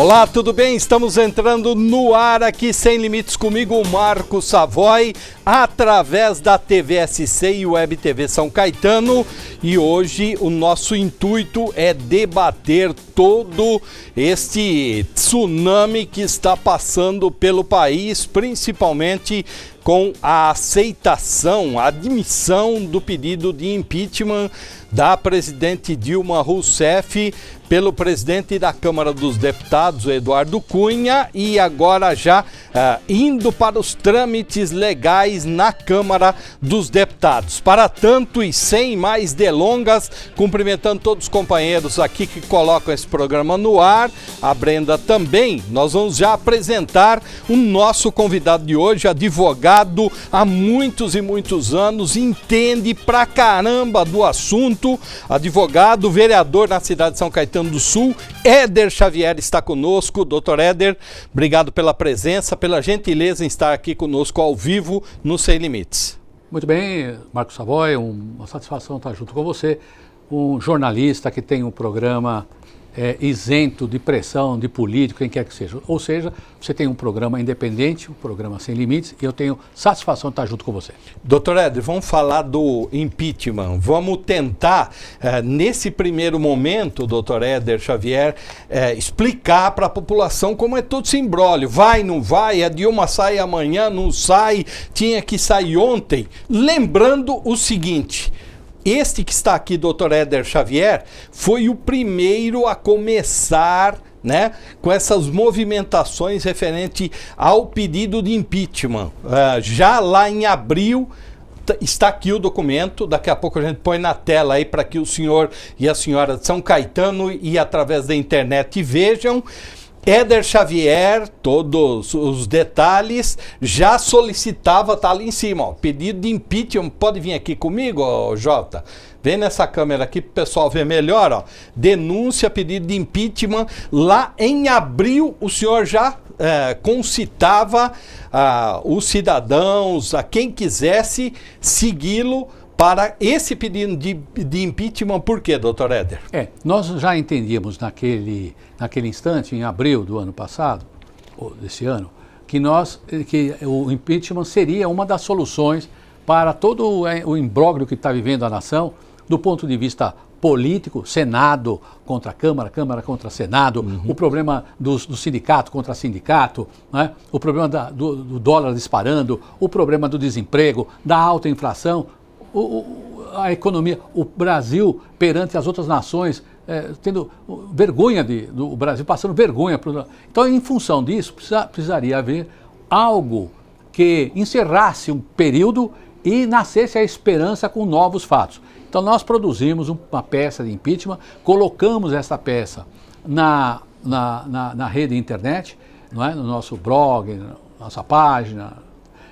Olá, tudo bem? Estamos entrando no ar aqui, Sem Limites, comigo, Marco Savoy, através da TVSC e Web TV São Caetano. E hoje o nosso intuito é debater todo este tsunami que está passando pelo país, principalmente com a aceitação, a admissão do pedido de impeachment da presidente Dilma Rousseff pelo presidente da Câmara dos Deputados, Eduardo Cunha, e agora já indo para os trâmites legais na Câmara dos Deputados. Para tanto e sem mais delongas, cumprimentando todos os companheiros aqui que colocam esse programa no ar, a Brenda também, nós vamos já apresentar o nosso convidado de hoje, advogado há muitos e muitos anos, entende pra caramba do assunto, advogado, vereador na cidade de São Caetano do Sul, Éder Xavier está conosco. Doutor Éder, obrigado pela presença, pela gentileza em estar aqui conosco ao vivo no Sem Limites. Muito bem, Marco Savoy, uma satisfação estar junto com você, um jornalista que tem um programa isento de pressão de político, quem quer que seja. Ou seja, você tem um programa independente, um programa Sem Limites, e eu tenho satisfação de estar junto com você. Doutor Éder, vamos falar do impeachment. Vamos tentar, nesse primeiro momento, doutor Éder Xavier, explicar para a população como é todo esse imbróglio. Vai, não vai, a Dilma sai amanhã, não sai, tinha que sair ontem. Lembrando o seguinte: este que está aqui, doutor Éder Xavier, foi o primeiro a começar, né, com essas movimentações referente ao pedido de impeachment. Já lá em abril, está aqui o documento, daqui a pouco a gente põe na tela aí para que o senhor e a senhora de São Caetano e através da internet vejam. Éder Xavier, todos os detalhes, já solicitava, tá ali em cima, ó, pedido de impeachment. Pode vir aqui comigo, ó, Jota? Vem nessa câmera aqui para o pessoal ver melhor, ó. Denúncia, pedido de impeachment. Lá em abril, o senhor já concitava os cidadãos, a quem quisesse segui-lo, para esse pedido de impeachment. Por quê, doutor Éder? Nós já entendíamos naquele instante, em abril do ano passado, ou desse ano, que o impeachment seria uma das soluções para todo o imbróglio que está vivendo a nação, do ponto de vista político, Senado contra Câmara, Câmara contra Senado, o problema do sindicato contra sindicato, né? O problema do dólar disparando, o problema do desemprego, da alta inflação, a economia, o Brasil perante as outras nações, tendo vergonha do Brasil, passando vergonha. Então, em função disso, precisaria haver algo que encerrasse um período e nascesse a esperança com novos fatos. Então, nós produzimos uma peça de impeachment, colocamos essa peça na rede internet, não é? No nosso blog, na nossa página.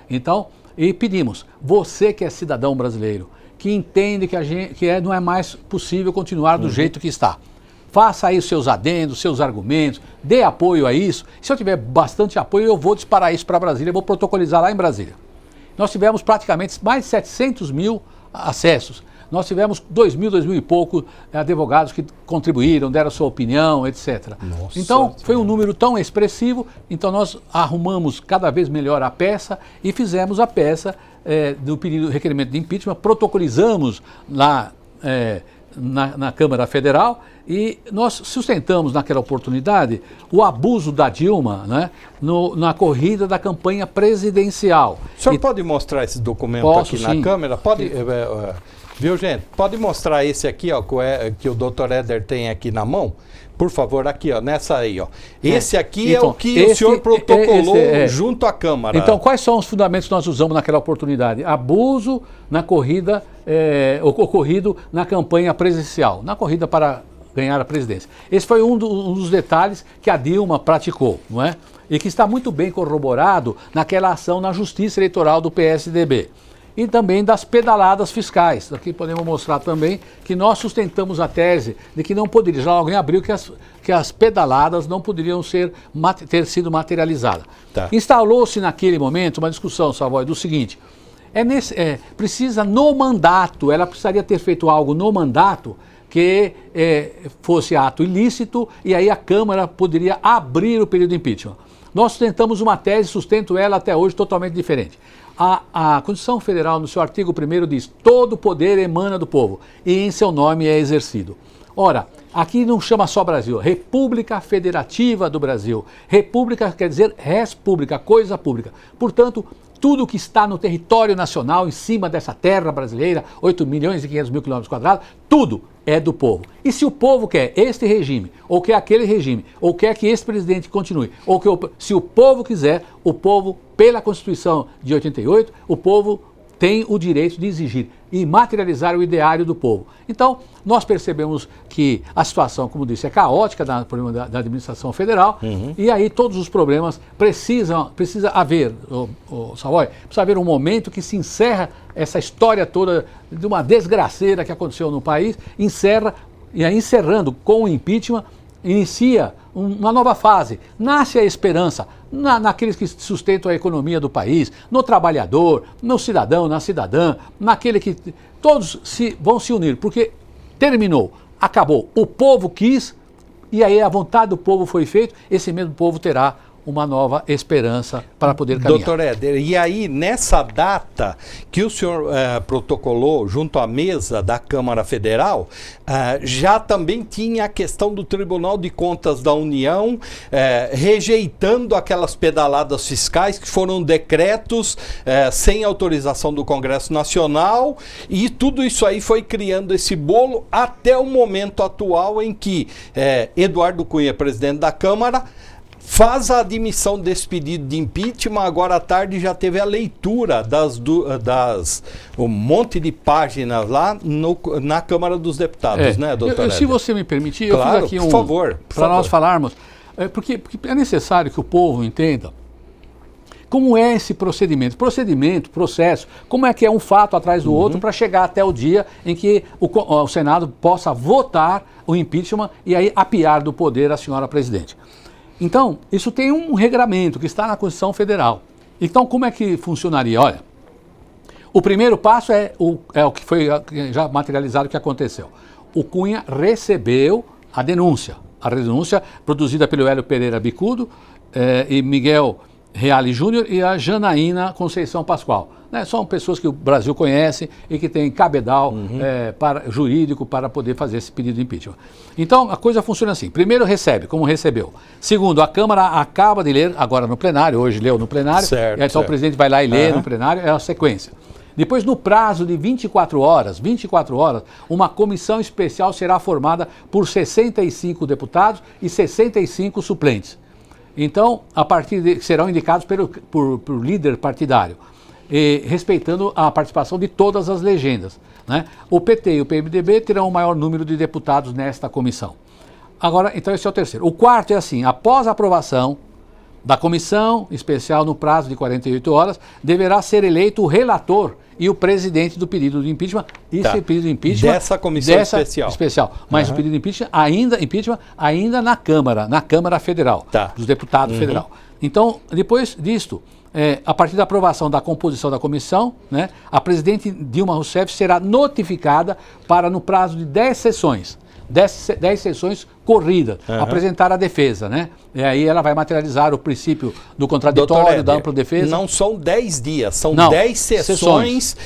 Então, e pedimos, você que é cidadão brasileiro, que entende que não é mais possível continuar do jeito que está, faça aí os seus adendos, seus argumentos, dê apoio a isso. Se eu tiver bastante apoio, eu vou disparar isso para Brasília, eu vou protocolizar lá em Brasília. Nós tivemos praticamente mais de 700 mil acessos. Nós tivemos 2.000 e pouco advogados que contribuíram, deram sua opinião, etc. Nossa, então, foi um número tão expressivo, então nós arrumamos cada vez melhor a peça e fizemos a peça do pedido de requerimento de impeachment, protocolizamos lá na Câmara Federal e nós sustentamos naquela oportunidade o abuso da Dilma, né, na corrida da campanha presidencial. O senhor pode mostrar esse documento aqui na câmera? Pode... Viu, gente? Pode mostrar esse aqui, ó, que o doutor Éder tem aqui na mão? Por favor, aqui, ó, nessa aí, ó. Esse aqui então, é o que o senhor protocolou junto à Câmara. Então, quais são os fundamentos que nós usamos naquela oportunidade? Abuso na corrida, ocorrido na campanha presidencial, na corrida para ganhar a presidência. Esse foi um dos detalhes que a Dilma praticou, não é? E que está muito bem corroborado naquela ação na Justiça Eleitoral do PSDB. E também das pedaladas fiscais. Aqui podemos mostrar também que nós sustentamos a tese de que não poderia, já logo em abril, que as pedaladas não poderiam ter sido materializadas. Tá. Instalou-se naquele momento uma discussão, Savoy, do seguinte: precisa no mandato, ela precisaria ter feito algo no mandato que fosse ato ilícito e aí a Câmara poderia abrir o pedido de impeachment. Nós sustentamos uma tese, sustento ela até hoje totalmente diferente. A Constituição Federal, no seu artigo 1º, diz: todo poder emana do povo e em seu nome é exercido. Ora, aqui não chama só Brasil, República Federativa do Brasil. República quer dizer res pública, coisa pública. Portanto, tudo que está no território nacional, em cima dessa terra brasileira, 8.500.000 km², tudo é do povo. E se o povo quer este regime, ou quer aquele regime, ou quer que esse presidente continue, ou que se o povo quiser, o povo, pela Constituição de 88, o povo tem o direito de exigir e materializar o ideário do povo. Então, nós percebemos que a situação, como disse, é caótica da administração federal, e aí todos os problemas precisa haver, Savoy, precisa haver um momento que se encerra essa história toda de uma desgraceira que aconteceu no país, e aí encerrando com o impeachment, inicia uma nova fase, nasce a esperança naqueles que sustentam a economia do país, no trabalhador, no cidadão, na cidadã, naquele que todos vão se unir, porque terminou, acabou, o povo quis e aí a vontade do povo foi feita, esse mesmo povo terá uma nova esperança para poder caminhar. Doutor Éder, e aí nessa data que o senhor protocolou junto à mesa da Câmara Federal, já também tinha a questão do Tribunal de Contas da União rejeitando aquelas pedaladas fiscais que foram decretos sem autorização do Congresso Nacional, e tudo isso aí foi criando esse bolo até o momento atual em que Eduardo Cunha, presidente da Câmara, faz a admissão desse pedido de impeachment. Agora à tarde já teve a leitura um monte de páginas lá na Câmara dos Deputados, né, doutor? Se você me permitir, claro, eu fiz aqui por favor, para nós falarmos, porque é necessário que o povo entenda como é esse processo, como é que é um fato atrás do outro para chegar até o dia em que o Senado possa votar o impeachment e aí apiar do poder a senhora presidente. Então, isso tem um regramento que está na Constituição Federal. Então, como é que funcionaria? Olha, o primeiro passo é o que foi já materializado, o que aconteceu. O Cunha recebeu a denúncia produzida pelo Hélio Pereira Bicudo e Miguel Reale Júnior e a Janaína Conceição Pascoal. Né? São pessoas que o Brasil conhece e que têm cabedal jurídico para poder fazer esse pedido de impeachment. Então, a coisa funciona assim. Primeiro, recebe, como recebeu. Segundo, a Câmara acaba de ler, agora no plenário, hoje leu no plenário, então o presidente vai lá e lê no plenário, é a sequência. Depois, no prazo de 24 horas, uma comissão especial será formada por 65 deputados e 65 suplentes. Então, serão indicados por líder partidário, respeitando a participação de todas as legendas, né? O PT e o PMDB terão o maior número de deputados nesta comissão. Agora, então esse é o terceiro. O quarto é assim: após a aprovação da comissão especial no prazo de 48 horas, deverá ser eleito o relator e o presidente do pedido de impeachment. Esse pedido de impeachment dessa comissão especial. Mas o pedido de impeachment ainda na Câmara Federal, dos deputados federal. Então, depois disto, a partir da aprovação da composição da comissão, né, a presidente Dilma Rousseff será notificada para, no prazo de 10 sessões, 10 sessões corridas, apresentar a defesa, né? E aí ela vai materializar o princípio do contraditório, da ampla defesa. Não são 10 dias, são 10 sessões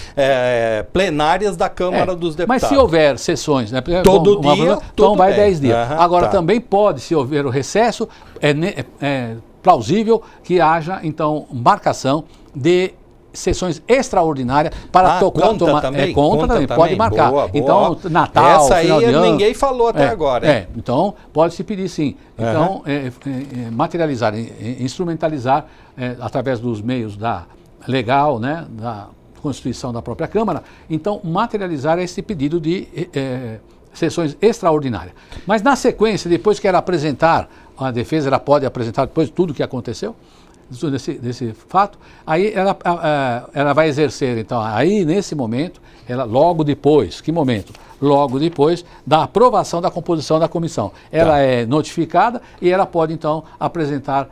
plenárias da Câmara dos Deputados. Mas se houver sessões, né? Todo dia, então vai 10 dias. Agora também pode, se houver o recesso, é plausível que haja, então, marcação de sessões extraordinárias para conta também pode marcar. Boa. Então, Natal, essa final aí de ano, ninguém falou até agora. Então, pode-se pedir sim. Então, materializar, instrumentalizar, através dos meios legal, né, da Constituição da própria Câmara, então, materializar esse pedido de sessões extraordinárias. Mas, na sequência, depois que ela apresentar a defesa, ela pode apresentar depois tudo o que aconteceu, desse fato, aí ela vai exercer, então, aí nesse momento, logo depois, que momento? Logo depois da aprovação da composição da comissão. Ela é notificada e ela pode, então, apresentar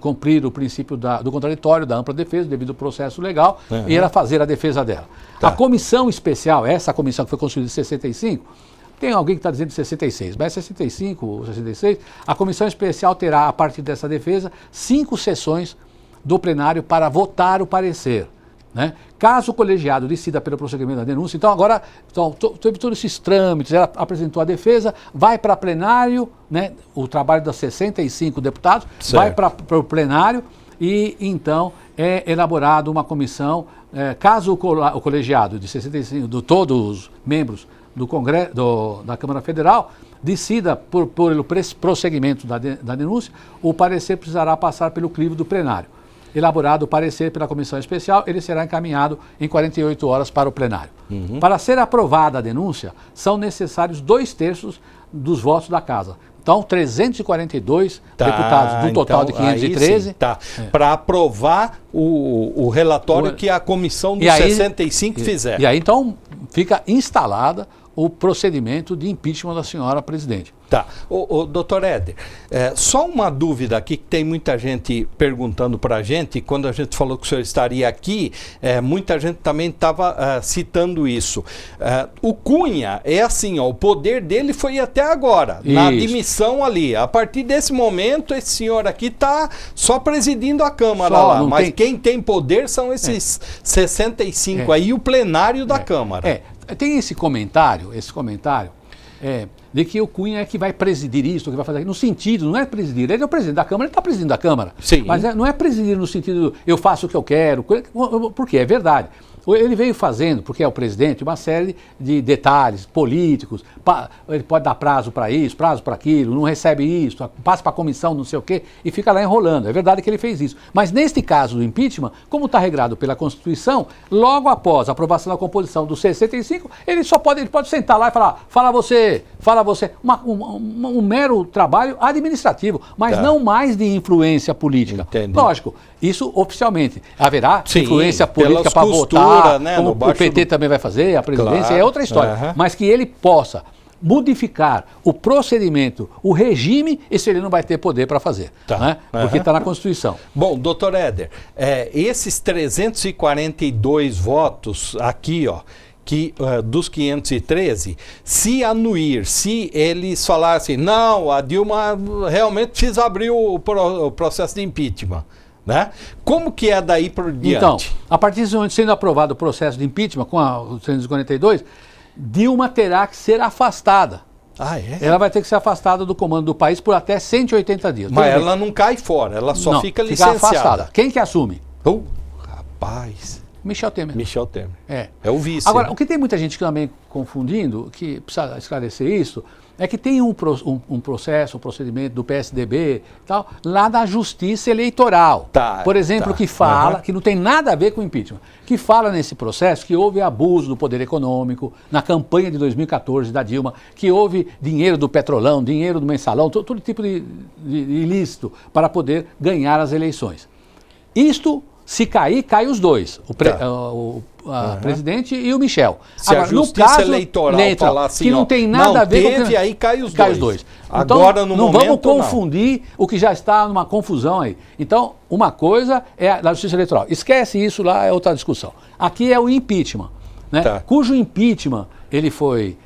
cumprir o princípio do contraditório, da ampla defesa, devido ao processo legal, e ela fazer a defesa dela. A comissão especial, essa comissão que foi constituída em 65, tem alguém que está dizendo 66, mas 65 ou 66, a comissão especial terá, a partir dessa defesa, 5 sessões do plenário para votar o parecer. Né? Caso o colegiado decida pelo prosseguimento da denúncia, então agora teve todos esses trâmites, ela apresentou a defesa, vai para plenário, né? O trabalho das 65 deputados, certo, vai para o plenário e então é elaborada uma comissão, caso o colegiado de 65, de todos os membros do Congresso, da Câmara Federal, decida pelo prosseguimento da denúncia, o parecer precisará passar pelo crivo do plenário. Elaborado o parecer pela comissão especial, ele será encaminhado em 48 horas para o plenário. Para ser aprovada a denúncia, são necessários 2/3 dos votos da Casa. Então, 342 deputados, do total de 513. Para aprovar o relatório que a comissão dos 65 fizer. E aí, então, fica instalada o procedimento de impeachment da senhora presidente. Tá. Doutor Éder, só uma dúvida aqui, que tem muita gente perguntando para a gente, quando a gente falou que o senhor estaria aqui, muita gente também estava citando isso. O Cunha, é assim, ó, o poder dele foi até agora, na admissão ali. A partir desse momento, esse senhor aqui está só presidindo a Câmara lá, mas quem tem poder são esses 65 aí, o plenário da Câmara. Tem esse comentário, de que o Cunha é que vai presidir isso, que vai fazer aquilo. No sentido, não é presidir, ele é o presidente da Câmara, ele está presidindo a Câmara. Sim. Mas não é presidir no sentido, eu faço o que eu quero, porque é verdade. Ele veio fazendo, porque é o presidente, uma série de detalhes políticos, ele pode dar prazo para isso, prazo para aquilo, não recebe isso, passa para a comissão, não sei o quê, e fica lá enrolando. É verdade que ele fez isso. Mas neste caso do impeachment, como está regrado pela Constituição, logo após a aprovação da composição do 65, ele pode sentar lá e falar, fala você, um mero trabalho administrativo, mas não mais de influência política. Entendi. Lógico, isso oficialmente. Haverá influência política para votar, né, como o PT também vai fazer, a presidência, é outra história. Mas que ele possa modificar o procedimento, o regime, isso ele não vai ter poder para fazer, né? Porque está na Constituição. Bom, doutor Éder, esses 342 votos aqui, ó, dos 513, se anuir, se eles falassem, não, a Dilma realmente precisa abrir o processo de impeachment, né? Como que é daí por diante? Então, a partir de onde sendo aprovado o processo de impeachment com a 342, Dilma terá que ser afastada. Ela vai ter que ser afastada do comando do país por até 180 dias. Mas ela não cai fora, ela só fica licenciada. Afastada. Quem que assume? Rapaz... Michel Temer. Michel Temer. É o vice. Agora, né? O que tem muita gente também confundindo, que precisa esclarecer isso, é que tem um procedimento do PSDB e tal, lá da Justiça Eleitoral. Por exemplo, que fala, que não tem nada a ver com impeachment, que fala nesse processo que houve abuso do poder econômico na campanha de 2014 da Dilma, que houve dinheiro do Petrolão, dinheiro do Mensalão, todo tipo de ilícito para poder ganhar as eleições. Isto, se cair, cai os dois, o presidente e o Michel. Se agora, a Justiça Eleitoral falar assim, que não tem nada a ver com aí cai os dois. Então, agora, no não momento, vamos confundir o que já está numa confusão aí. Então, uma coisa é a Justiça Eleitoral. Esquece isso lá, é outra discussão. Aqui é o impeachment, né? Cujo impeachment ele foi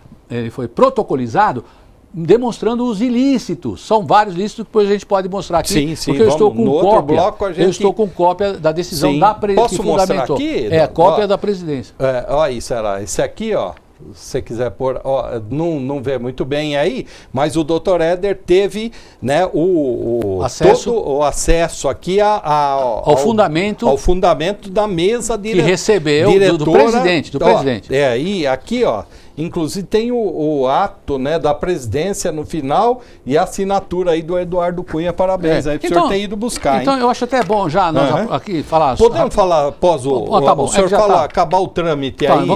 protocolizado demonstrando os ilícitos. São vários ilícitos que depois a gente pode mostrar aqui. Sim, porque eu estou com cópia da decisão da presidência. Posso mostrar aqui? Cópia da presidência. Olha isso, esse aqui, ó. Se você quiser pôr, não vê muito bem aí, mas o doutor Éder teve, né, o acesso aqui ao fundamento da mesa que recebeu do presidente. E aqui, ó, inclusive tem o ato, né, da presidência no final e a assinatura aí do Eduardo Cunha. Parabéns aí pro senhor ter ido buscar. Então, eu acho até bom já nós aqui falar... Podemos falar após o senhor acabar o trâmite aí?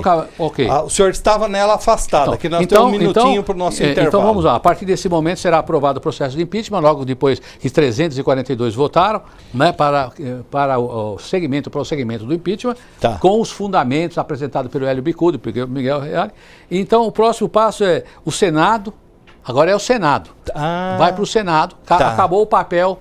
O senhor estava nela afastada, que nós temos um minutinho para o nosso intervalo. Então vamos lá, a partir desse momento será aprovado o processo de impeachment, logo depois que 342 votaram, né, para o prosseguimento do impeachment, com os fundamentos apresentados pelo Hélio Bicudo e pelo Miguel Reale. Então, o próximo passo é o Senado, agora é o Senado. Vai para o Senado, acabou o papel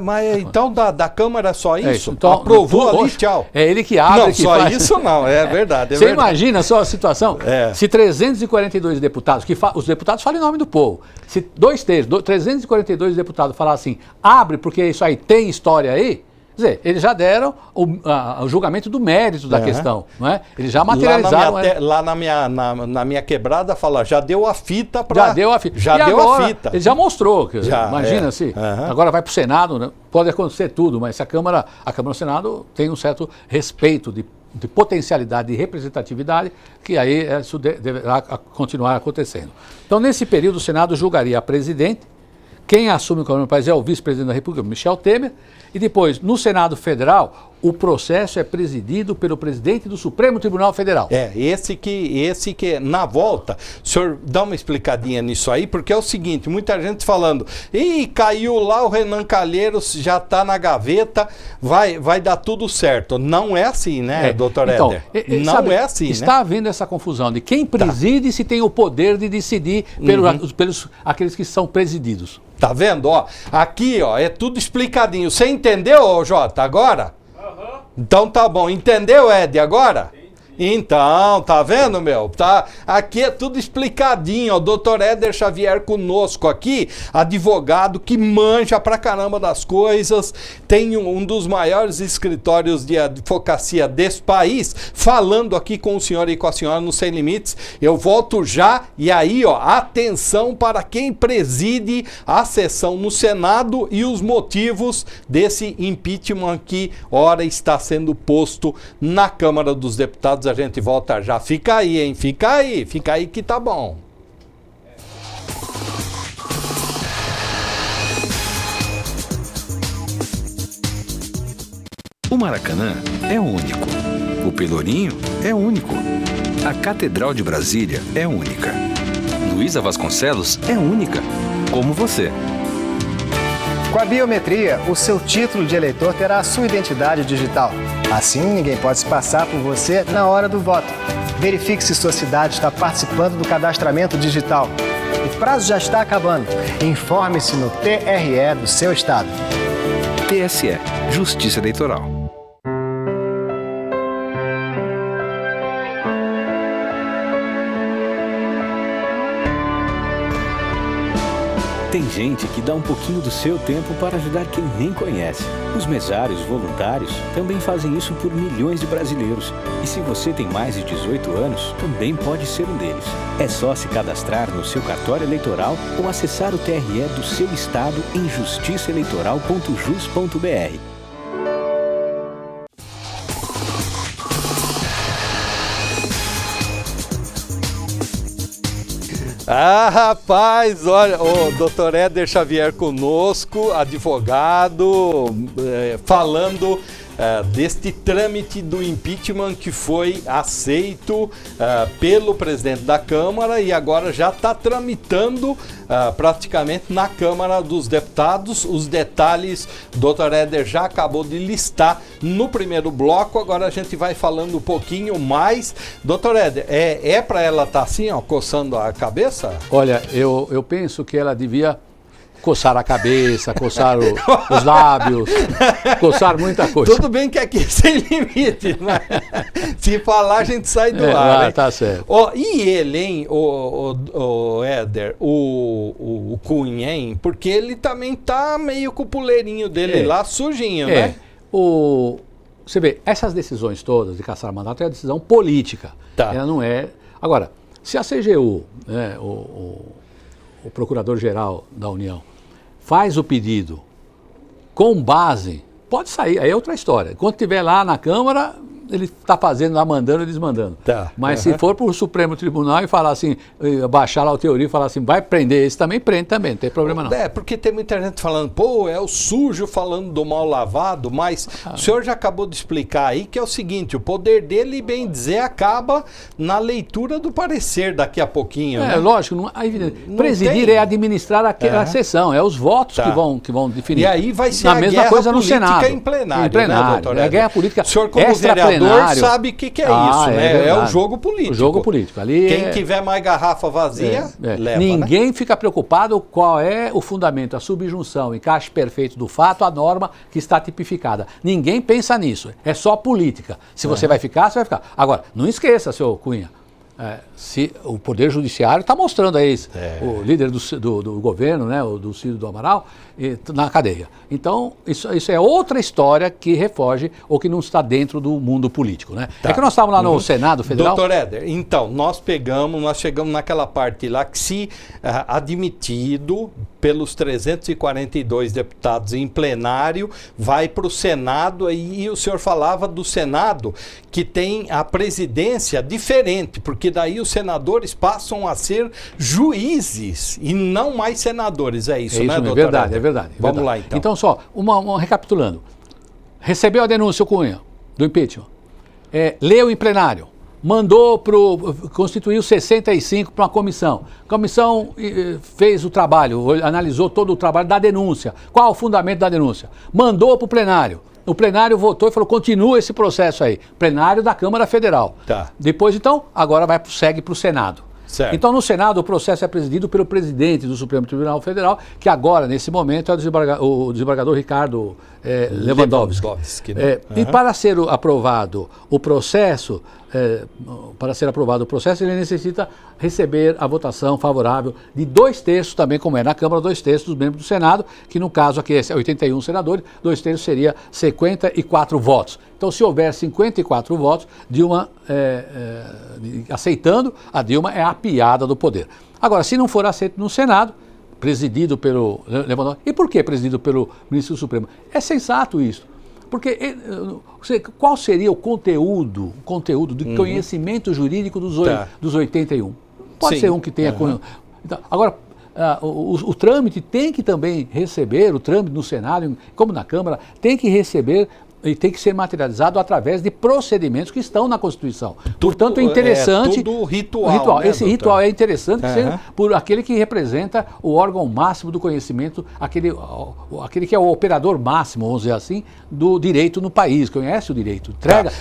Mas então da Câmara é só isso? Então, aprovou ali, tchau. É ele que abre. Não, que só faz. Isso não, é verdade. Você imagina só a situação? É. Se 342 deputados, os deputados falam em nome do povo, se 342 deputados falar assim, abre porque isso aí tem história aí, quer dizer, eles já deram o julgamento do mérito da questão, não é? Eles já materializaram. Lá na minha quebrada fala, já deu a fita para. Já deu a fita. Já e deu agora, a fita. Ele já mostrou. Imagina se. Uhum. Agora vai para o Senado, né? Pode acontecer tudo, mas se a Câmara e o Senado tem um certo respeito de potencialidade e representatividade, que aí isso deverá continuar acontecendo. Então, nesse período, o Senado julgaria a presidente. Quem assume o governo do país é o vice-presidente da República, Michel Temer, e depois, no Senado Federal, o processo é presidido pelo presidente do Supremo Tribunal Federal. Esse que na volta, o senhor dá uma explicadinha nisso aí, porque é o seguinte, muita gente falando, caiu lá o Renan Calheiros, já está na gaveta, vai dar tudo certo. Não é assim, né, doutor Éder? Não é assim, está havendo essa confusão de quem preside se tem o poder de decidir pelos aqueles que são presididos. Tá vendo? Aqui, é tudo explicadinho. Você entendeu, Jota, agora? Uhum. Então tá bom. Entendeu, Ed, agora? Sim. Então, tá vendo, meu? Tá, aqui é tudo explicadinho. O doutor Éder Xavier conosco aqui, advogado que manja pra caramba das coisas, tem um dos maiores escritórios de advocacia desse país, falando aqui com o senhor e com a senhora no Sem Limites. Eu volto já, e aí, atenção para quem preside a sessão no Senado e os motivos desse impeachment que, ora, está sendo posto na Câmara dos Deputados. A gente volta já. Fica aí, hein? Fica aí que tá bom. O Maracanã é único. O Pelourinho é único. A Catedral de Brasília é única. Luísa Vasconcelos é única, como você. Com a biometria, o seu título de eleitor terá a sua identidade digital. Assim, ninguém pode se passar por você na hora do voto. Verifique se sua cidade está participando do cadastramento digital. O prazo já está acabando. Informe-se no TRE do seu estado. TSE, Justiça Eleitoral. Tem gente que dá um pouquinho do seu tempo para ajudar quem nem conhece. Os mesários voluntários também fazem isso por milhões de brasileiros. E se você tem mais de 18 anos, também pode ser um deles. É só se cadastrar no seu cartório eleitoral ou acessar o TRE do seu estado em justiçaeleitoral.jus.br. Rapaz, olha, o doutor Éder Xavier conosco, advogado, falando deste trâmite do impeachment que foi aceito pelo presidente da Câmara e agora já está tramitando praticamente na Câmara dos Deputados. Os detalhes, o doutor Éder já acabou de listar no primeiro bloco, agora a gente vai falando um pouquinho mais. Doutor Éder, é para ela estar assim, coçando a cabeça? Olha, eu penso que ela devia coçar a cabeça, coçar os lábios, coçar muita coisa. Tudo bem que aqui é sem limite, né? Se falar, a gente sai do ar. Tá certo. E ele, hein, o Éder, o Cunha, hein? Porque ele também tá meio com o puleirinho dele lá sujinho, né? Você vê, essas decisões todas de caçar mandato é a decisão política. Tá. Ela não é... Agora, se a CGU, né, o Procurador-Geral da União, faz o pedido com base, pode sair, aí é outra história. Quando estiver lá na Câmara, ele está fazendo lá, mandando e desmandando. Tá. Mas se for para o Supremo Tribunal e falar assim, baixar lá a teoria e falar assim, vai prender esse também, prende também, não tem problema não. Porque tem muita gente falando, é o sujo falando do mal lavado, mas o senhor já acabou de explicar aí que é o seguinte, o poder dele, bem dizer, acaba na leitura do parecer daqui a pouquinho, né? Lógico, presidir é administrar a sessão, é os votos que vão definir. E aí vai ser a mesma guerra coisa no política Senado. em plenário, né, doutor? É a guerra política extra-plenária. plenário. sabe o que é isso, né? É o jogo político. O jogo político. Ali Quem tiver mais garrafa vazia, leva, Ninguém fica preocupado qual é o fundamento, a subjunção, encaixe perfeito do fato, a norma que está tipificada. Ninguém pensa nisso. É só política. Se você vai ficar, você vai ficar. Agora, não esqueça, seu Cunha, se o Poder Judiciário está mostrando aí o líder do governo, né, do Ciro do Amaral, na cadeia. Então, isso é outra história que refoge ou que não está dentro do mundo político, né? É que nós estávamos lá no Senado Federal. Doutor Éder, então, nós chegamos naquela parte lá que, se admitido pelos 342 deputados em plenário, vai para o Senado, e o senhor falava do Senado, que tem a presidência diferente, porque daí os senadores passam a ser juízes e não mais senadores, é isso, né, doutor? É verdade. Vamos lá, então. Então, só, recapitulando. Recebeu a denúncia, o Cunha, do impeachment. Leu em plenário. Constituiu 65 para uma comissão. A comissão fez o trabalho, analisou todo o trabalho da denúncia. Qual o fundamento da denúncia? Mandou para o plenário. O plenário votou e falou, continua esse processo aí. Plenário da Câmara Federal. Tá. Depois, então, agora segue para o Senado. Certo. Então, no Senado, o processo é presidido pelo presidente do Supremo Tribunal Federal, que agora, nesse momento, é o desembargador Ricardo Lewandowski. Né? E para ser aprovado o processo, ele necessita receber a votação favorável de 2/3, também como é na Câmara, 2/3 dos membros do Senado, que no caso aqui é 81 senadores, 2/3 seria 54 votos. Então, se houver 54 votos, Dilma, aceitando, a Dilma é a piada do poder. Agora, se não for aceito no Senado, presidido pelo Lewandowski, e por que presidido pelo ministro do Supremo? É sensato isso. Porque qual seria o conteúdo de conhecimento jurídico dos 81? Pode ser um que tenha... Então, agora, o trâmite tem que também receber, o trâmite no Senado, como na Câmara, tem que receber e tem que ser materializado através de procedimentos que estão na Constituição. Portanto, é interessante... tudo ritual. Né, esse ritual é interessante que seja por aquele que representa o órgão máximo do conhecimento, aquele que é o operador máximo, vamos dizer assim, do direito no país, conhece o direito,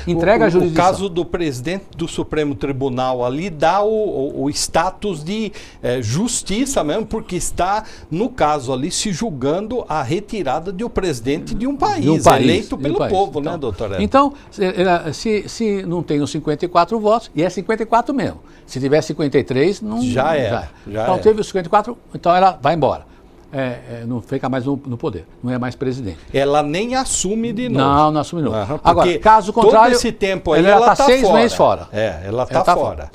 entrega a jurisdição. O caso do presidente do Supremo Tribunal ali dá o status de justiça mesmo, porque está, no caso ali, se julgando a retirada de um presidente de um país, eleito pelo povo, então, né, doutor? Então, se não tem os 54 votos, e é 54 mesmo. Se tiver 53, não... Já é. Então, teve os 54, então ela vai embora. Não fica mais no poder, não é mais presidente. Ela nem assume de novo. Não assume de novo. Agora, caso contrário, todo esse tempo aí ela está 6 meses fora. Ela está fora.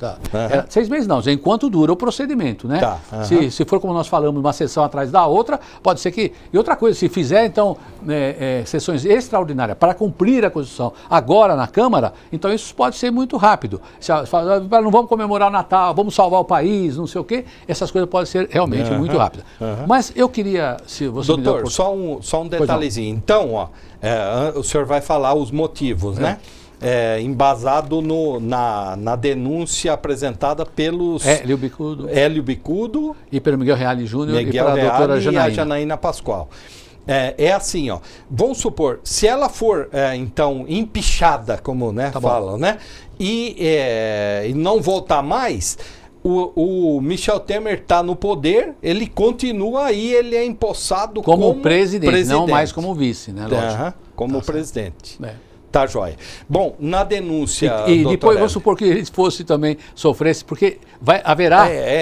6 meses não, enquanto dura o procedimento, né? Se for como nós falamos, uma sessão atrás da outra, pode ser que... E outra coisa, se fizer, então, sessões extraordinárias para cumprir a Constituição agora na Câmara, então isso pode ser muito rápido. Não vamos comemorar o Natal, vamos salvar o país, não sei o quê, essas coisas podem ser realmente muito rápidas. Mas eu queria, se você... Doutor, só um detalhezinho. Então, o senhor vai falar os motivos, né? Embasado na denúncia apresentada pelos... Hélio Bicudo e pelo Miguel Reale Júnior e pela doutora Janaína. E a Janaína Pascoal. Assim, vamos supor, se ela for, então, empichada, como falam, né? E não voltar mais... O Michel Temer está no poder, ele continua aí, ele é empossado como presidente, não mais como vice, né? Lógico. Como presidente. Tá joia. Bom, na denúncia... E depois, vamos supor que ele sofresse, porque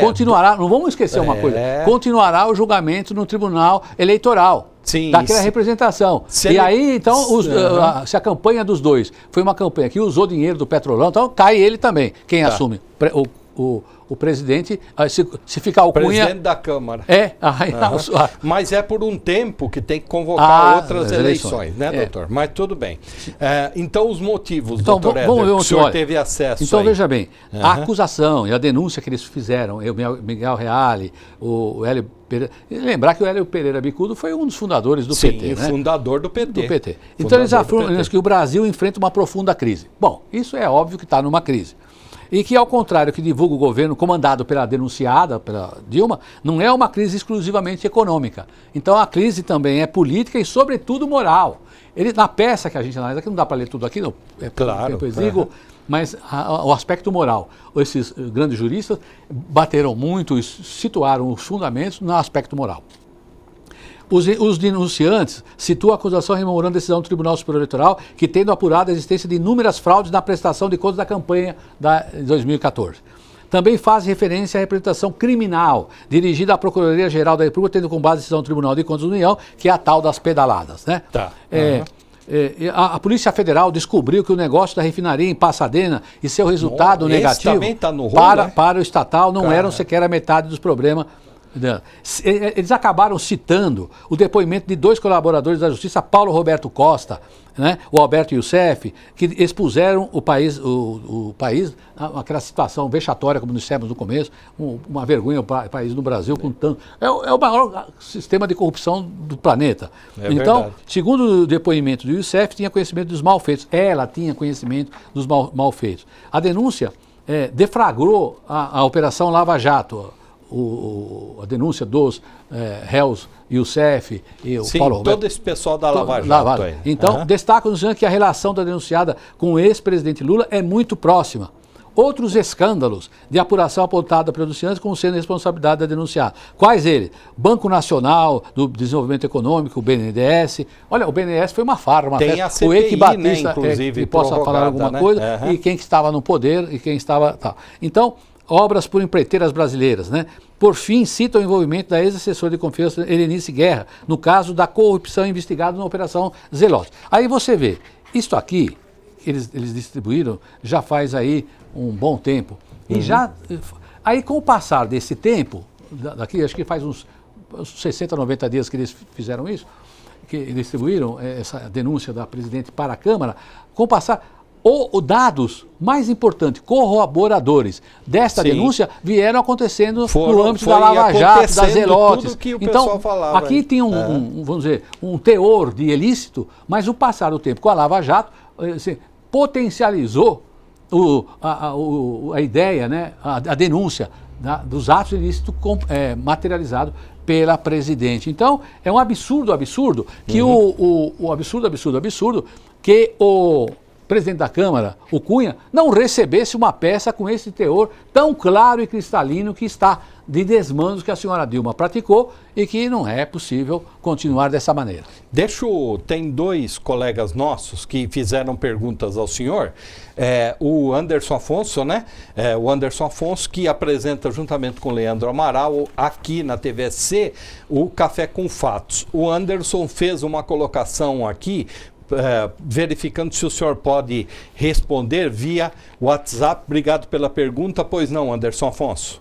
continuará, não vamos esquecer uma coisa, continuará o julgamento no Tribunal Eleitoral. Sim, daquela representação. Aí, então, se a campanha dos dois foi uma campanha que usou dinheiro do Petrolão, então cai ele também. Quem assume? O presidente, se ficar o Cunha... Presidente da Câmara. Mas é por um tempo que tem que convocar outras eleições, né, doutor? Mas tudo bem. Então, os motivos, doutor Éder, que o senhor teve acesso Então, veja bem, a acusação e a denúncia que eles fizeram, o Miguel Reale, o Hélio Pereira... Lembrar que o Hélio Pereira Bicudo foi um dos fundadores do PT, né? Fundador do PT. Então, eles afirmam que o Brasil enfrenta uma profunda crise. Bom, isso é óbvio que está numa crise. E que, ao contrário que divulga o governo comandado pela denunciada, pela Dilma, não é uma crise exclusivamente econômica. Então a crise também é política e, sobretudo, moral. Na peça que a gente analisa, que não dá para ler tudo aqui, não, claro, tempo exíguo, mas o aspecto moral. Esses grandes juristas bateram muito e situaram os fundamentos no aspecto moral. Os denunciantes situam a acusação rememorando a decisão do Tribunal Superior Eleitoral que tendo apurado a existência de inúmeras fraudes na prestação de contas da campanha de 2014. Também faz referência à representação criminal dirigida à Procuradoria-Geral da República, tendo como base a decisão do Tribunal de Contas da União, que é a tal das pedaladas, né? Tá. A Polícia Federal descobriu que o negócio da refinaria em Pasadena e seu resultado negativo também tá no rolo, para o estatal não eram sequer a metade dos problemas. Eles acabaram citando o depoimento de 2 colaboradores da Justiça, Paulo Roberto Costa, né, o Alberto Youssef, que expuseram o país, aquela situação vexatória, como dissemos no começo, uma vergonha o país no Brasil, com tanto. É o maior sistema de corrupção do planeta. Então, segundo o depoimento do Youssef, tinha conhecimento dos malfeitos. Ela tinha conhecimento dos malfeitos. A denúncia deflagrou a Operação Lava Jato. A denúncia dos réus Youssef e o Paulo Roberto. Todo esse pessoal da Lava Jato. Então, destaca que a relação da denunciada com o ex-presidente Lula é muito próxima. Outros escândalos de apuração apontada pelos denunciantes como sendo responsabilidade da denunciada. Quais eles? Banco Nacional do Desenvolvimento Econômico, o BNDES. Olha, o BNDES foi uma farra, Tem festa. A CPI, o Eike Batista, inclusive, que possa falar alguma coisa, e quem que estava no poder e quem estava... Tá. Então, obras por empreiteiras brasileiras, né? Por fim, cita o envolvimento da ex-assessora de confiança Helenice Guerra, no caso da corrupção investigada na Operação Zelote. Aí você vê, isto aqui, eles distribuíram já faz aí um bom tempo. E aí com o passar desse tempo, daqui acho que faz uns 60, 90 dias que eles fizeram isso, que eles distribuíram essa denúncia da presidente para a Câmara, com o passar... dados mais importantes, corroboradores desta denúncia vieram acontecendo no âmbito da Lava Jato, das Zelotes. Então, aqui tem vamos dizer, um teor de ilícito, mas o passar do tempo com a Lava Jato potencializou a ideia, né, a denúncia dos atos ilícitos materializados pela presidente. Então, é um absurdo que o absurdo que o presidente da Câmara, o Cunha, não recebesse uma peça com esse teor tão claro e cristalino que está de desmandos que a senhora Dilma praticou e que não é possível continuar dessa maneira. Tem 2 colegas nossos que fizeram perguntas ao senhor, o Anderson Afonso, né? O Anderson Afonso, que apresenta juntamente com o Leandro Amaral aqui na TVSC o Café com Fatos. O Anderson fez uma colocação aqui verificando se o senhor pode responder via WhatsApp. Obrigado pela pergunta. Pois não, Anderson Afonso.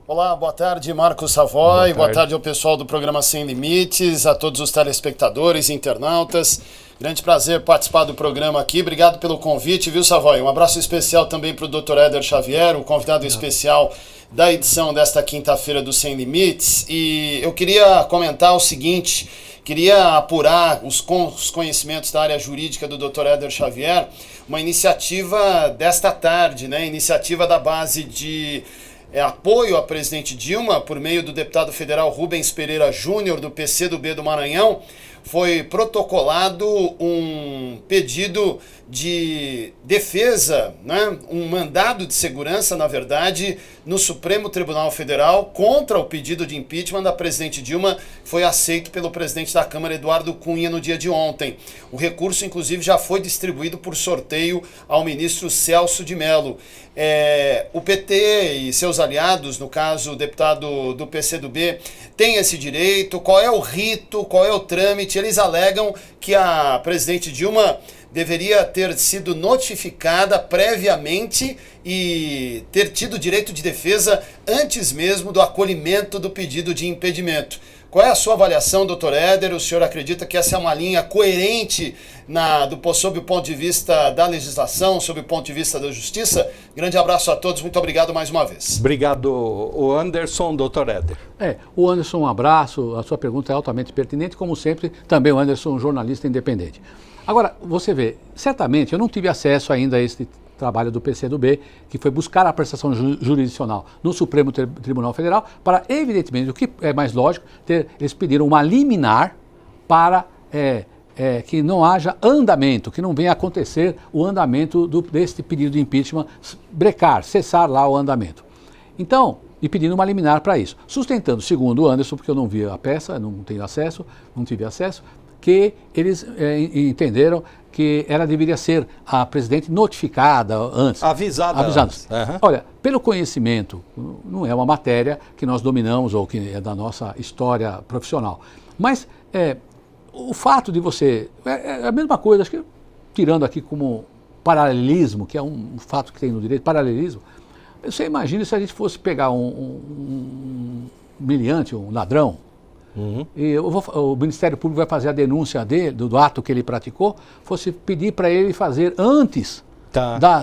Olá, boa tarde, Marcos Savoy. Boa tarde ao pessoal do programa Sem Limites, a todos os telespectadores, internautas. Grande prazer participar do programa aqui. Obrigado pelo convite, viu, Savoy? Um abraço especial também para o Dr. Éder Xavier, o convidado especial da edição desta quinta-feira do Sem Limites. E eu queria comentar o seguinte... Queria apurar os conhecimentos da área jurídica do Dr. Éder Xavier, uma iniciativa desta tarde, né? Iniciativa da base de apoio à presidente Dilma, por meio do deputado federal Rubens Pereira Júnior, do PCdoB do Maranhão. Foi protocolado um pedido de defesa, né? Um mandado de segurança, na verdade, no Supremo Tribunal Federal contra o pedido de impeachment da presidente Dilma, que foi aceito pelo presidente da Câmara, Eduardo Cunha, no dia de ontem. O recurso, inclusive, já foi distribuído por sorteio ao ministro Celso de Mello. O PT e seus aliados, no caso o deputado do PCdoB, têm esse direito. Qual é o rito, qual é o trâmite? Eles alegam que a presidente Dilma deveria ter sido notificada previamente e ter tido direito de defesa antes mesmo do acolhimento do pedido de impedimento. Qual é a sua avaliação, doutor Éder? O senhor acredita que essa é uma linha coerente sob o ponto de vista da legislação, sob o ponto de vista da justiça? Grande abraço a todos, muito obrigado mais uma vez. Obrigado, o Anderson, doutor Éder. O Anderson, um abraço, a sua pergunta é altamente pertinente, como sempre, também o Anderson, um jornalista independente. Agora, você vê, certamente eu não tive acesso ainda a esse trabalho do PCdoB, que foi buscar a prestação jurisdicional no Supremo Tribunal Federal, para, evidentemente, o que é mais lógico, eles pediram uma liminar para que não haja andamento, que não venha acontecer o andamento deste pedido de impeachment, brecar, cessar lá o andamento. Então, e pedindo uma liminar para isso. Sustentando, segundo o Anderson, porque eu não vi a peça, não tive acesso, que eles entenderam que ela deveria ser a presidente notificada antes. Avisada antes. Uhum. Olha, pelo conhecimento, não é uma matéria que nós dominamos ou que é da nossa história profissional. Mas o fato de você... É a mesma coisa, acho que tirando aqui como paralelismo, que é um fato que tem no direito, paralelismo, você imagina se a gente fosse pegar um meliante, um ladrão, e o Ministério Público vai fazer a denúncia dele, do ato que ele praticou, fosse pedir para ele fazer antes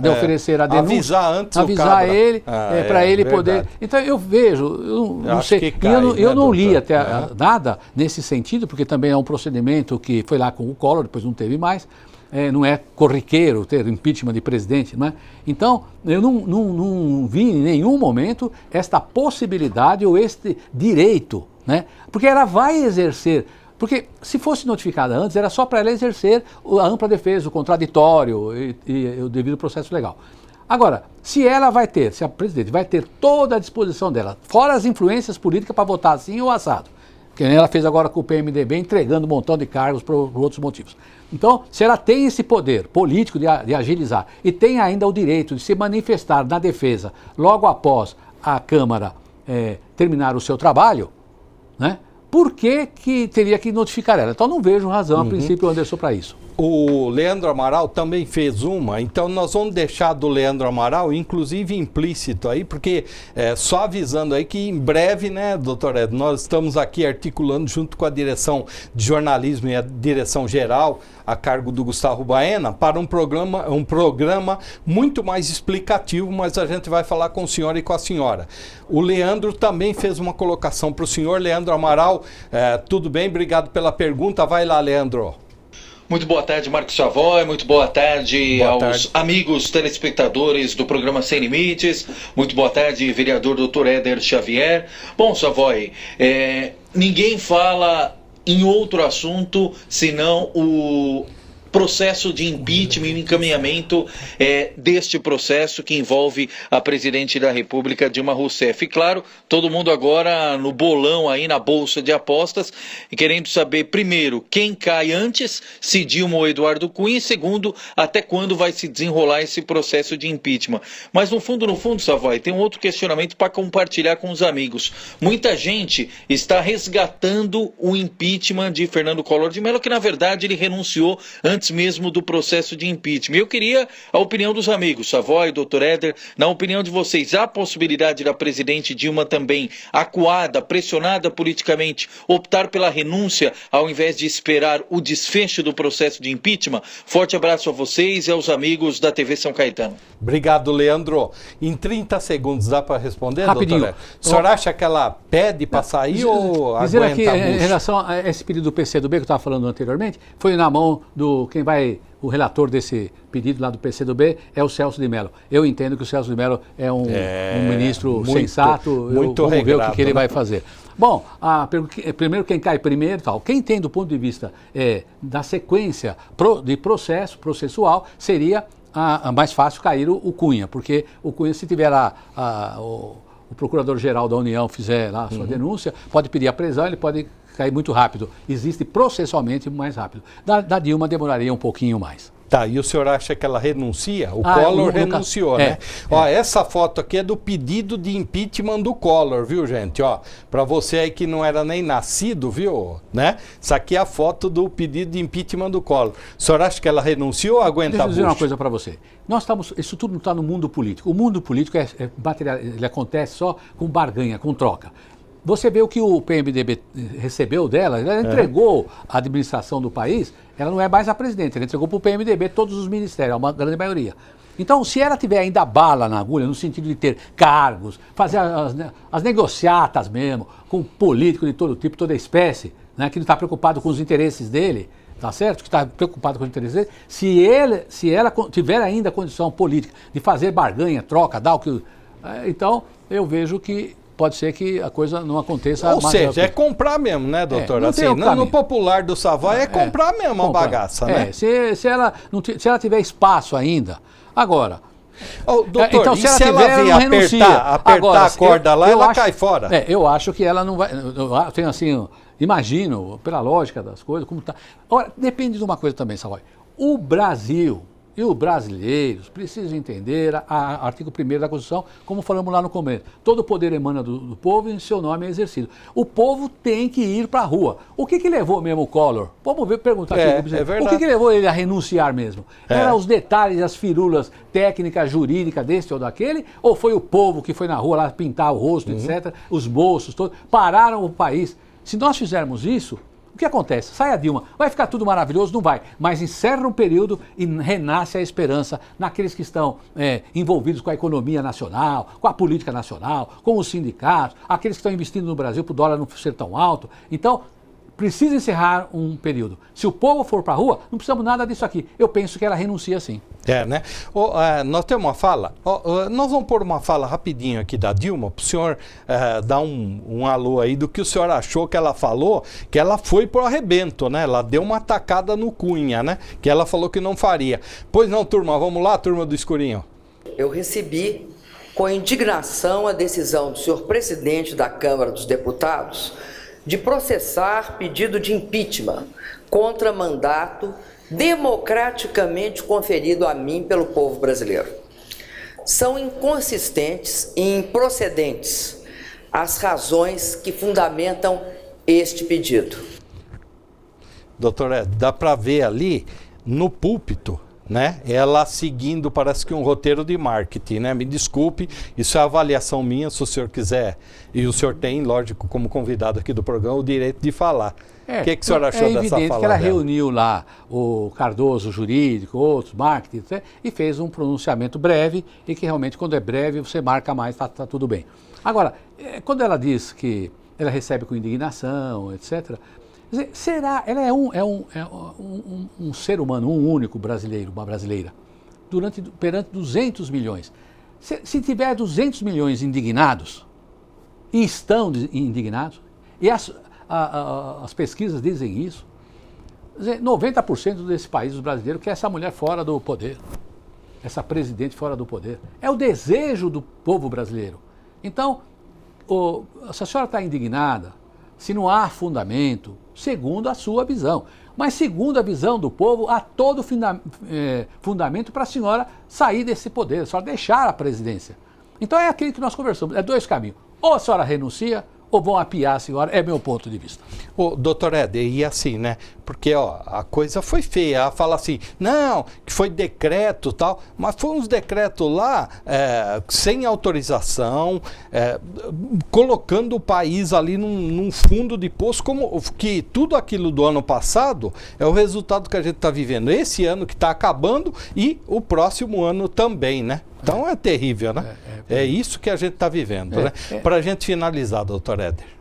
de oferecer a denúncia. Avisar ele, para ele poder... Então eu vejo, eu não sei, eu não li até nada nesse sentido, porque também é um procedimento que foi lá com o Collor, depois não teve mais. Não é corriqueiro ter impeachment de presidente, não é? Então, eu não vi em nenhum momento esta possibilidade ou este direito, né? Porque ela vai exercer, porque se fosse notificada antes, era só para ela exercer a ampla defesa, o contraditório e o devido processo legal. Agora, se a presidente vai ter toda a disposição dela, fora as influências políticas para votar assim ou assado, que ela fez agora com o PMDB, entregando um montão de cargos por outros motivos. Então, se ela tem esse poder político de agilizar e tem ainda o direito de se manifestar na defesa logo após a Câmara terminar o seu trabalho, né, por que teria que notificar ela? Então, não vejo razão, a princípio, Anderson, para isso. O Leandro Amaral também fez uma, então nós vamos deixar do Leandro Amaral, inclusive implícito aí, porque só avisando aí que em breve, né, doutor Ed, nós estamos aqui articulando junto com a direção de jornalismo e a direção geral, a cargo do Gustavo Baena, para um programa muito mais explicativo, mas a gente vai falar com o senhor e com a senhora. O Leandro também fez uma colocação para o senhor, Leandro Amaral, tudo bem? Obrigado pela pergunta, vai lá, Leandro. Muito boa tarde, Marcos Savoy, muito boa tarde aos amigos telespectadores do programa Sem Limites, muito boa tarde, vereador Dr. Éder Xavier. Bom, Savoy, ninguém fala em outro assunto senão o processo de impeachment e encaminhamento deste processo que envolve a presidente da República, Dilma Rousseff. E claro, todo mundo agora no bolão aí na bolsa de apostas, querendo saber, primeiro, quem cai antes, se Dilma ou Eduardo Cunha, e segundo, até quando vai se desenrolar esse processo de impeachment. Mas no fundo, Savoy, tem um outro questionamento para compartilhar com os amigos. Muita gente está resgatando o impeachment de Fernando Collor de Mello, que na verdade ele renunciou antes mesmo do processo de impeachment. Eu queria a opinião dos amigos, Savoy, Dr. Éder, na opinião de vocês, há a possibilidade da presidente Dilma também, acuada, pressionada politicamente, optar pela renúncia ao invés de esperar o desfecho do processo de impeachment? Forte abraço a vocês e aos amigos da TV São Caetano. Obrigado, Leandro. Em 30 segundos dá para responder, rapidinho, doutora? O senhor acha que ela pede para sair ou dizer aguenta aqui, a bucha? em relação a esse pedido do PCdoB que eu estava falando anteriormente, foi na mão o relator desse pedido lá do PCdoB é o Celso de Mello. Eu entendo que o Celso de Mello é um ministro sensato, vamos ver o que ele vai fazer. Bom, primeiro quem cai primeiro, tal. Quem tem do ponto de vista da sequência de processual, seria mais fácil cair o Cunha, porque o Cunha, se tiver o Procurador-Geral da União fizer lá a sua denúncia, pode pedir a prisão, ele pode cair muito rápido. Existe processualmente mais rápido. Da Dilma demoraria um pouquinho mais. Tá, e o senhor acha que ela renuncia? O Collor renunciou, né? Ó, essa foto aqui é do pedido de impeachment do Collor, viu, gente? Ó, para você aí que não era nem nascido, viu, né? Isso aqui é a foto do pedido de impeachment do Collor. O senhor acha que ela renunciou ou aguenta a bucha? Deixa eu dizer uma coisa para você. Isso tudo não está no mundo político. O mundo político ele acontece só com barganha, com troca. você vê o que o PMDB recebeu dela, ela entregou a administração do país, ela não é mais a presidente, ela entregou para o PMDB todos os ministérios, uma grande maioria. Então, se ela tiver ainda bala na agulha, no sentido de ter cargos, fazer as negociatas mesmo, com políticos de todo tipo, toda espécie, né, que não está preocupado com os interesses dele, tá certo? Que está preocupado com os interesses dele, se ela tiver ainda condição política de fazer barganha, troca, dar o que... Então, eu vejo que pode ser que a coisa não aconteça. Ou seja, é comprar mesmo, né, doutor? Assim, no popular do Savoy é comprar mesmo a bagaça, né? Se ela tiver espaço ainda. Agora, doutor, então, se ela vier apertar agora, a corda lá, ela cai fora. Eu acho que ela não vai... Eu tenho assim, imagino, pela lógica das coisas, como está. Agora, depende de uma coisa também, Savoy. O Brasil e os brasileiros precisam entender artigo 1º da Constituição, como falamos lá no começo. Todo poder emana do povo e em seu nome é exercido. O povo tem que ir para a rua. O que levou mesmo o Collor? Vamos perguntar aqui. É verdade. O que levou ele a renunciar mesmo? Era os detalhes, as firulas técnicas, jurídicas desse ou daquele? Ou foi o povo que foi na rua lá pintar o rosto, etc., os bolsos todos, pararam o país? Se nós fizermos isso, o que acontece? Sai a Dilma, vai ficar tudo maravilhoso? Não vai, mas encerra um período e renasce a esperança naqueles que estão envolvidos com a economia nacional, com a política nacional, com os sindicatos, aqueles que estão investindo no Brasil para o dólar não ser tão alto. Então, precisa encerrar um período. Se o povo for para a rua, não precisamos nada disso aqui. Eu penso que ela renuncia sim. Né? Nós temos uma fala, nós vamos pôr uma fala rapidinho aqui da Dilma, para o senhor dar um alô aí do que o senhor achou que ela falou, que ela foi pro arrebento, né? Ela deu uma tacada no Cunha, né? Que ela falou que não faria. Pois não, turma, vamos lá, turma do Escurinho. Eu recebi com indignação a decisão do senhor presidente da Câmara dos Deputados de processar pedido de impeachment contra mandato democraticamente conferido a mim pelo povo brasileiro. São inconsistentes e improcedentes as razões que fundamentam este pedido. Doutor, dá para ver ali no púlpito, né? Ela seguindo, parece que um roteiro de marketing, né? Me desculpe, isso é avaliação minha, se o senhor quiser, e o senhor tem, lógico, como convidado aqui do programa, o direito de falar. O que o senhor achou dessa fala? É evidente que ela reuniu lá o Cardoso jurídico, outros, marketing, e fez um pronunciamento breve, e que realmente, quando é breve, você marca mais, tá tudo bem. Agora, quando ela diz que ela recebe com indignação, etc., será, ela é um ser humano, um único brasileiro, uma brasileira, perante 200 milhões. Se tiver 200 milhões indignados, e estão indignados, e as pesquisas dizem isso, 90% desse país, os brasileiros, quer essa mulher fora do poder, essa presidente fora do poder. É o desejo do povo brasileiro. Então, se a senhora está indignada, se não há fundamento, segundo a sua visão. Mas segundo a visão do povo, há todo fundamento para a senhora sair desse poder, a senhora deixar a presidência. Então é aquilo que nós conversamos, é dois caminhos. Ou a senhora renuncia, ou vão apiar a senhora, é meu ponto de vista. Doutor Éder, e assim, né? Porque a coisa foi feia. Ela fala assim, não, que foi decreto e tal, mas foi uns decretos lá sem autorização, colocando o país ali num fundo de poço, como que tudo aquilo do ano passado é o resultado que a gente está vivendo esse ano que está acabando e o próximo ano também, né? Então é terrível, né? É isso que a gente está vivendo, né? Para a gente finalizar, doutor Éder.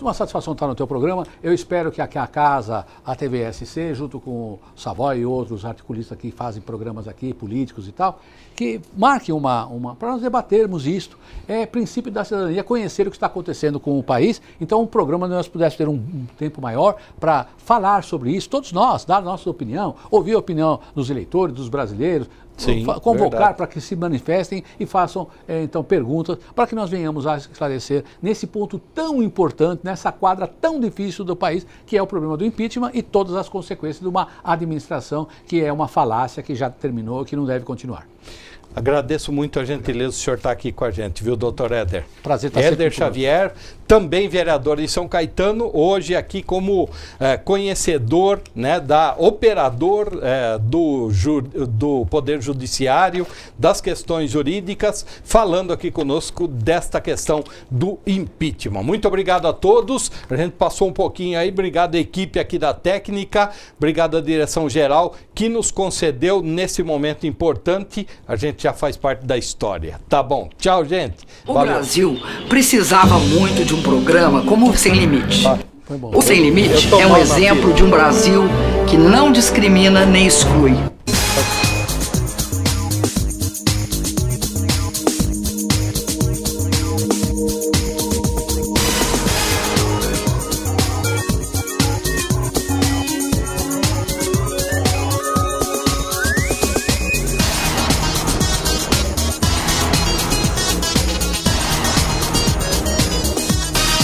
Uma satisfação estar no teu programa. Eu espero que a casa, a TVSC, junto com o Savoy e outros articulistas que fazem programas aqui, políticos e tal, que marquem para nós debatermos isto. É princípio da cidadania, conhecer o que está acontecendo com o país. Então, um programa nós pudéssemos ter um tempo maior para falar sobre isso, todos nós, dar a nossa opinião, ouvir a opinião dos eleitores, dos brasileiros, sim, convocar para que se manifestem e façam, então, perguntas para que nós venhamos a esclarecer nesse ponto tão importante, nessa quadra tão difícil do país, que é o problema do impeachment e todas as consequências de uma administração que é uma falácia, que já terminou, que não deve continuar. Agradeço muito a gentileza do senhor estar aqui com a gente, viu, doutor Éder? Prazer estar Éder Xavier, também vereador em São Caetano, hoje aqui como conhecedor, né, operador do Poder Judiciário, das questões jurídicas, falando aqui conosco desta questão do impeachment. Muito obrigado a todos, a gente passou um pouquinho aí, obrigado à equipe aqui da técnica, obrigado à direção geral que nos concedeu nesse momento importante, a gente já faz parte da história. Tá bom, tchau, gente. O Brasil precisava muito de um programa como o Sem Limite. O Sem Limite é um exemplo de um Brasil que não discrimina nem exclui.